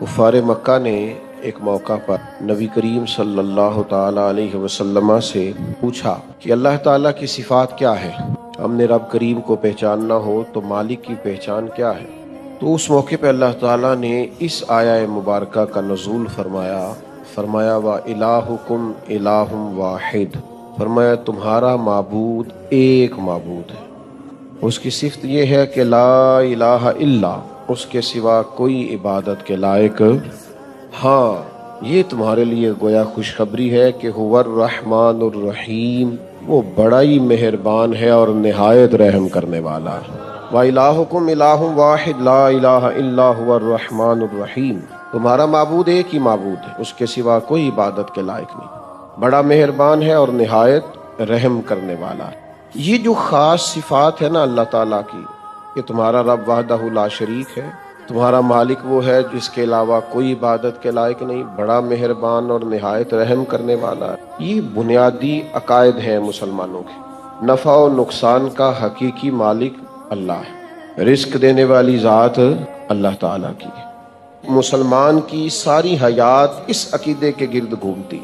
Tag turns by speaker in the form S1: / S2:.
S1: کفار مکہ نے ایک موقع پر نبی کریم صلی اللہ تعالی علیہ وسلم سے پوچھا کہ اللہ تعالیٰ کی صفات کیا ہے، ہم نے رب کریم کو پہچاننا ہو تو مالک کی پہچان کیا ہے؟ تو اس موقع پہ اللہ تعالیٰ نے اس آیہ مبارکہ کا نزول فرمایا وَإِلَٰهُكُمْ إِلَٰهٌ وَاحِدٌ، فرمایا تمہارا معبود ایک معبود ہے۔ اس کی صفت یہ ہے کہ لا الہ الا، اس کے سوا کوئی عبادت کے لائق ہاں یہ تمہارے لیے گویا خوشخبری ہے کہ هو الرحمن الرحیم، وہ بڑا ہی مہربان ہے اور نہایت رحم کرنے والا ہے۔ وَإِلَٰهُكُمْ إِلَٰهٌ وَاحِدٌ لَا إِلَٰهَ إِلَّا هُوَ الرَّحْمَٰنُ الرَّحِيمُ، تمہارا معبود ایک ہی معبود ہے، اس کے سوا کوئی عبادت کے لائق نہیں، بڑا مہربان ہے اور نہایت رحم کرنے والا ہے۔ یہ جو خاص صفات ہے نا اللہ تعالیٰ کی، کہ تمہارا رب وحدہ لا شریک ہے، تمہارا مالک وہ ہے جس کے علاوہ کوئی عبادت کے لائق نہیں، بڑا مہربان اور نہایت رحم کرنے والا ہے، یہ بنیادی عقائد ہیں مسلمانوں کے۔ نفع و نقصان کا حقیقی مالک اللہ ہے، رزق دینے والی ذات اللہ تعالیٰ کی ہے۔ مسلمان کی ساری حیات اس عقیدے کے گرد گھومتی